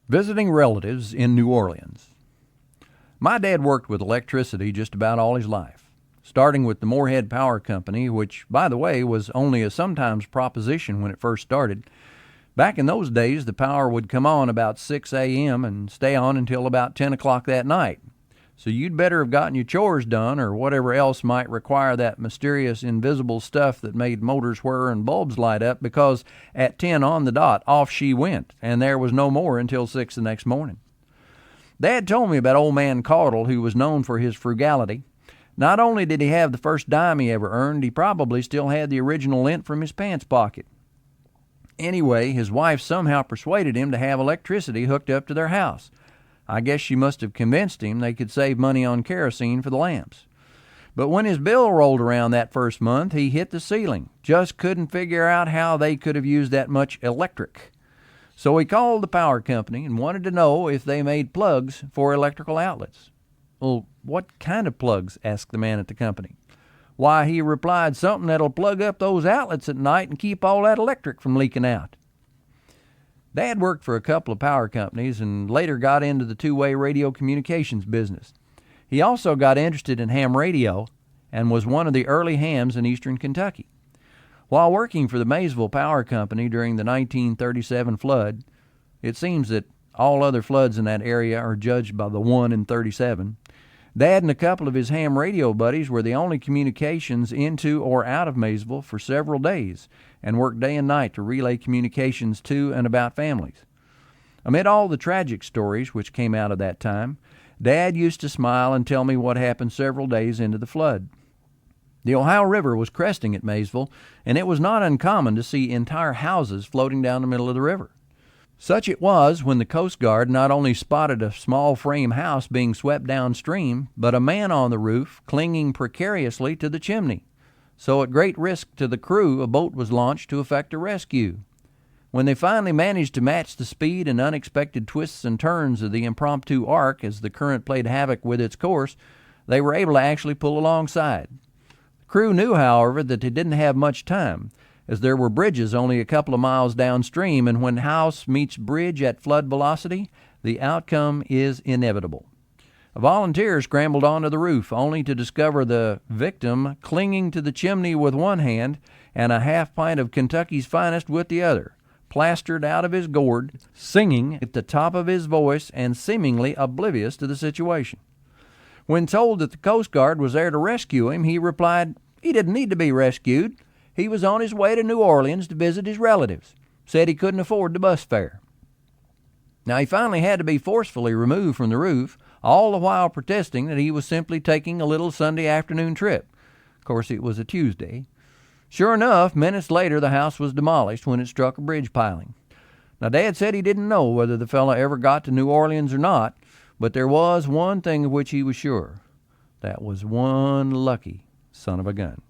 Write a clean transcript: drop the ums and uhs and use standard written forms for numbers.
Visiting relatives in New Orleans. My dad worked with electricity just about all his life, starting with the Morehead Power Company, which, by the way, was only a sometimes proposition when it first started. Back in those days, the power would come on about 6 a.m. and stay on until about 10 o'clock that night. So you'd better have gotten your chores done or whatever else might require that mysterious invisible stuff that made motors whir and bulbs light up, because at 10 on the dot, off she went, and there was no more until 6 the next morning. Dad told me about old man Caudle, who was known for his frugality. Not only did he have the first dime he ever earned, he probably still had the original lint from his pants pocket. Anyway, his wife somehow persuaded him to have electricity hooked up to their house. I guess she must have convinced him they could save money on kerosene for the lamps. But when his bill rolled around that first month, he hit the ceiling. Just couldn't figure out how they could have used that much electric. So he called the power company and wanted to know if they made plugs for electrical outlets. Well, what kind of plugs? Asked the man at the company. Why, he replied, something that'll plug up those outlets at night and keep all that electric from leaking out. Dad worked for a couple of power companies and later got into the two-way radio communications business. He also got interested in ham radio and was one of the early hams in eastern Kentucky. While working for the Maysville Power Company during the 1937 flood, it seems that all other floods in that area are judged by the 1 in 37, Dad and a couple of his ham radio buddies were the only communications into or out of Maysville for several days and worked day and night to relay communications to and about families. Amid all the tragic stories which came out of that time, Dad used to smile and tell me what happened several days into the flood. The Ohio River was cresting at Maysville, and it was not uncommon to see entire houses floating down the middle of the river. Such it was when the Coast Guard not only spotted a small frame house being swept downstream, but a man on the roof clinging precariously to the chimney. So at great risk to the crew, a boat was launched to effect a rescue. When they finally managed to match the speed and unexpected twists and turns of the impromptu ark as the current played havoc with its course, they were able to actually pull alongside. The crew knew, however, that they didn't have much time, as there were bridges only a couple of miles downstream, and when house meets bridge at flood velocity, the outcome is inevitable. A volunteer scrambled onto the roof, only to discover the victim clinging to the chimney with one hand and a half pint of Kentucky's finest with the other, plastered out of his gourd, singing at the top of his voice and seemingly oblivious to the situation. When told that the Coast Guard was there to rescue him, he replied he didn't need to be rescued. He was on his way to New Orleans to visit his relatives. Said he couldn't afford the bus fare. Now, he finally had to be forcefully removed from the roof, all the while protesting that he was simply taking a little Sunday afternoon trip. Of course, it was a Tuesday. Sure enough, minutes later, the house was demolished when it struck a bridge piling. Now, Dad said he didn't know whether the fella ever got to New Orleans or not, but there was one thing of which he was sure. That was one lucky son of a gun.